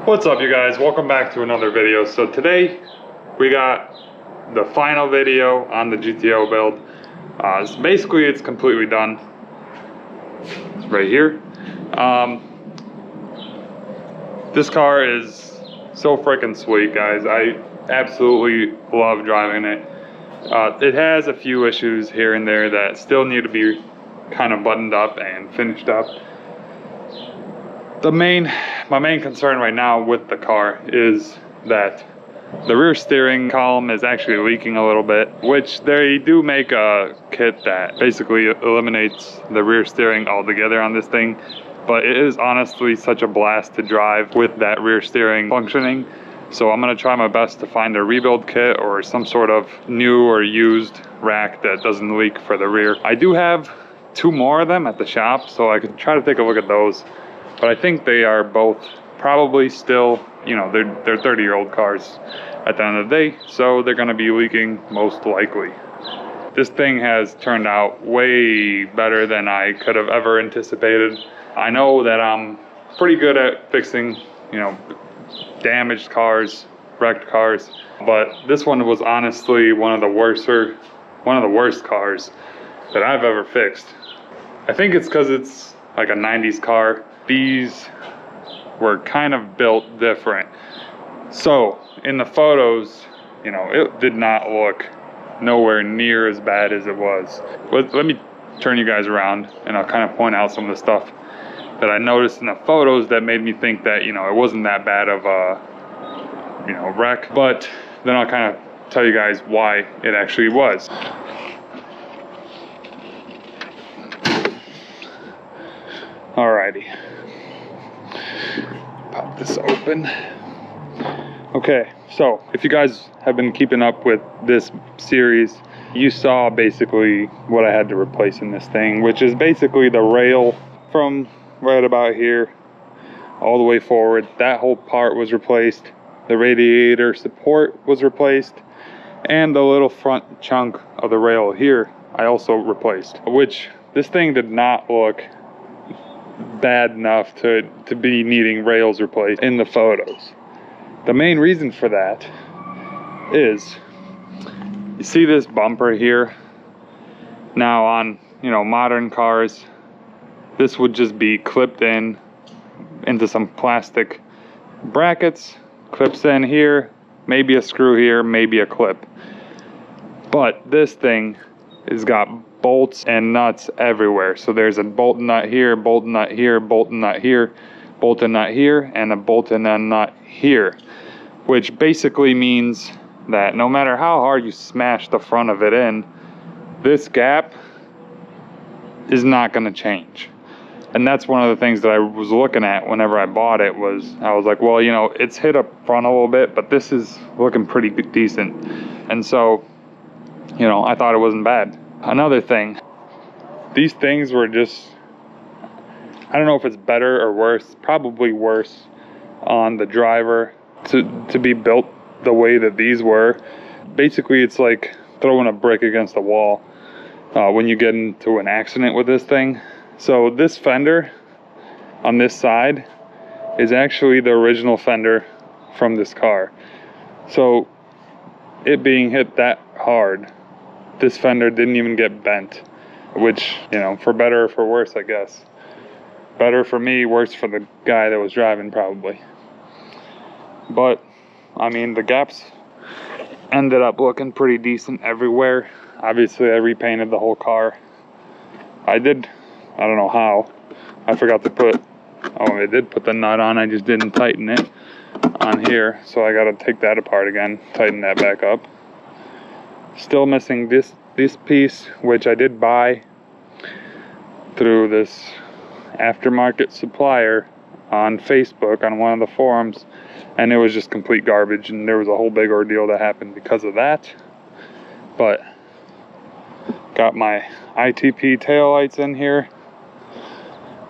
What's up, you guys? Welcome back to another video. So today we got the final video on the GTO build. Basically it's completely done. It's right here. This car is so freaking sweet, guys. I absolutely love driving it. It has a few issues here and there that still need to be kind of buttoned up and finished up. My main concern right now with the car is that the rear steering column is actually leaking a little bit, which they do make a kit that basically eliminates the rear steering altogether on this thing. But it is honestly such a blast to drive with that rear steering functioning. So I'm gonna try my best to find a rebuild kit or some sort of new or used rack that doesn't leak for the rear. I do have 2 more of them at the shop, so I could try to take a look at those. But I think they are both probably still, you know, they're 30-year-old cars at the end of the day, so they're gonna be leaking most likely. This thing has turned out way better than I could have ever anticipated. I know that I'm pretty good at fixing, you know, damaged cars, wrecked cars, but this one was honestly one of the worst cars that I've ever fixed. I think it's because it's like a 90s car. These were kind of built different. So in the photos, you know, it did not look nowhere near as bad as it was. But let me turn you guys around and I'll kind of point out some of the stuff that I noticed in the photos that made me think that, you know, it wasn't that bad of a, you know, wreck. But then I'll kind of tell you guys why it actually was. Alrighty. Pop this open. Okay, so if you guys have been keeping up with this series, you saw basically what I had to replace in this thing, which is basically the rail from right about here all the way forward. That whole part was replaced. The radiator support was replaced, and the little front chunk of the rail here I also replaced, which this thing did not look bad enough to be needing rails replaced in the photos. The main reason for that is, you see this bumper here? Now on, you know, modern cars, this would just be clipped in into some plastic brackets, clips in here, maybe a screw here, maybe a clip. But this thing has got bolts and nuts everywhere. So there's a bolt nut here, bolt nut here, bolt nut here, bolt and nut here, and a bolt and a nut here, which basically means that no matter how hard you smash the front of it in, this gap is not going to change. And that's one of the things that I was looking at whenever I bought it. I was like, well, you know, it's hit up front a little bit, but this is looking pretty decent. And so, you know, I thought it wasn't bad. Another thing, these things were just, I don't know if it's better or worse, probably worse on the driver to be built the way that these were. Basically, it's like throwing a brick against the wall when you get into an accident with this thing. So this fender on this side is actually the original fender from this car. So it being hit that hard, this fender didn't even get bent, which, you know, for better or for worse, I guess. Better for me, worse for the guy that was driving, probably. But, I mean, the gaps ended up looking pretty decent everywhere. Obviously, I repainted the whole car. I don't know how. I forgot to put, I did put the nut on, I just didn't tighten it on here. So I gotta take that apart again, tighten that back up. Still missing this piece, which I did buy through this aftermarket supplier on Facebook on one of the forums, and it was just complete garbage, and there was a whole big ordeal that happened because of that. But got my ITP taillights in here,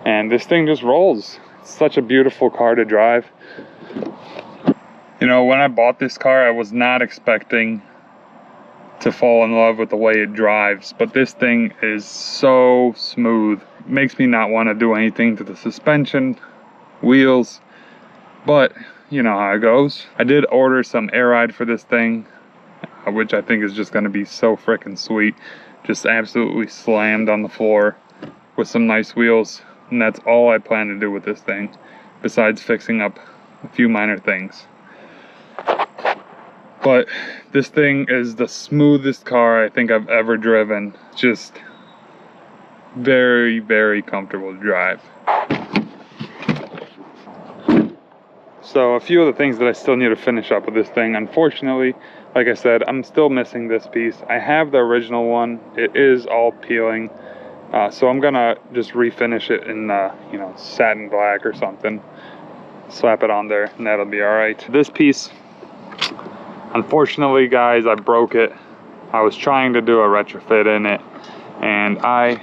and this thing just rolls. It's such a beautiful car to drive. You know, when I bought this car, I was not expecting to fall in love with the way it drives, but this thing is so smooth. It makes me not want to do anything to the suspension, wheels, but you know how it goes. I did order some air ride for this thing, which I think is just going to be so freaking sweet. Just absolutely slammed on the floor with some nice wheels, and that's all I plan to do with this thing, besides fixing up a few minor things. But this thing is the smoothest car I think I've ever driven. Just very, very comfortable to drive. So a few of the things that I still need to finish up with this thing. Unfortunately, like I said, I'm still missing this piece. I have the original one. It is all peeling. So I'm gonna just refinish it in you know, satin black or something. Slap it on there and that'll be all right. This piece, unfortunately guys, I broke it. I was trying to do a retrofit in it and I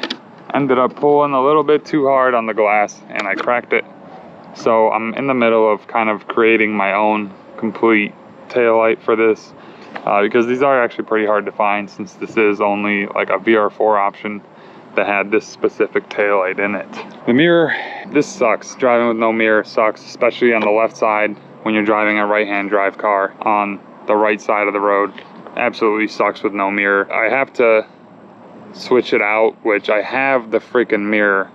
ended up pulling a little bit too hard on the glass and I cracked it. So I'm in the middle of kind of creating my own complete taillight for this because these are actually pretty hard to find, since this is only like a VR4 option that had this specific taillight in it. The mirror, this sucks. Driving with no mirror sucks, especially on the left side when you're driving a right-hand drive car on the right side of the road. Absolutely sucks with no mirror. I have to switch it out, which I have the freaking mirror,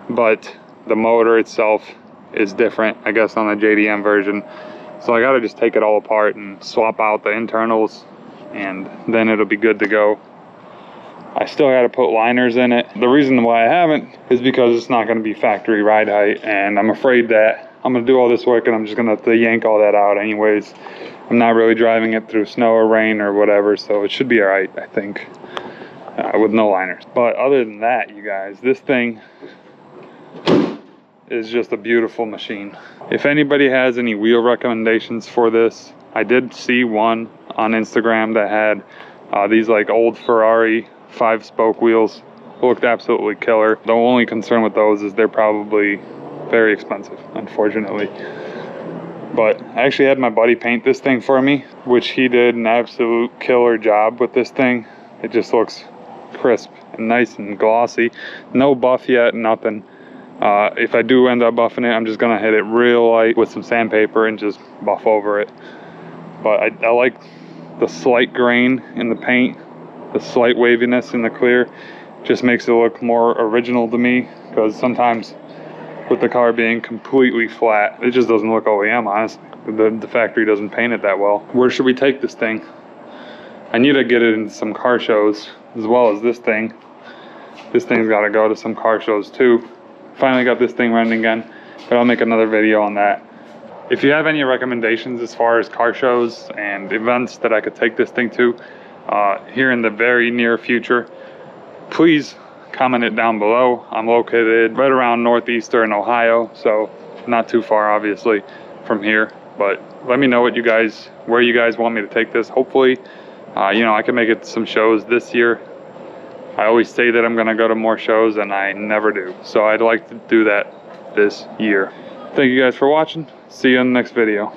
but the motor itself is different, I guess, on the JDM version. So I gotta just take it all apart and swap out the internals, and then it'll be good to go. I still gotta put liners in it. The reason why I haven't is because it's not gonna be factory ride height, and I'm afraid that I'm gonna do all this work and I'm just gonna have to yank all that out anyways. I'm not really driving it through snow or rain or whatever, so it should be all right, I think, with no liners. But other than that, you guys, this thing is just a beautiful machine. If anybody has any wheel recommendations for this, I did see one on Instagram that had these like old Ferrari 5-spoke wheels. Looked absolutely killer. The only concern with those is they're probably very expensive, unfortunately. But I actually had my buddy paint this thing for me, which he did an absolute killer job with this thing. It just looks crisp and nice and glossy. No buff yet, nothing. If I do end up buffing it, I'm just gonna hit it real light with some sandpaper and just buff over it. But I like the slight grain in the paint, the slight waviness in the clear. Just makes it look more original to me, because sometimes with the car being completely flat, it just doesn't look OEM, honestly. The factory doesn't paint it that well. Where should we take this thing? I need to get it into some car shows, as well as this thing. This thing's got to go to some car shows too. Finally got this thing running again, but I'll make another video on that. If you have any recommendations as far as car shows and events that I could take this thing to here in the very near future, please comment it down below. I'm located right around northeastern Ohio, so not too far obviously from here, but let me know where you guys want me to take this. Hopefully you know, I can make it to some shows this year. I always say that I'm gonna go to more shows and I never do, so I'd like to do that this year. Thank you guys for watching. See you in the next video.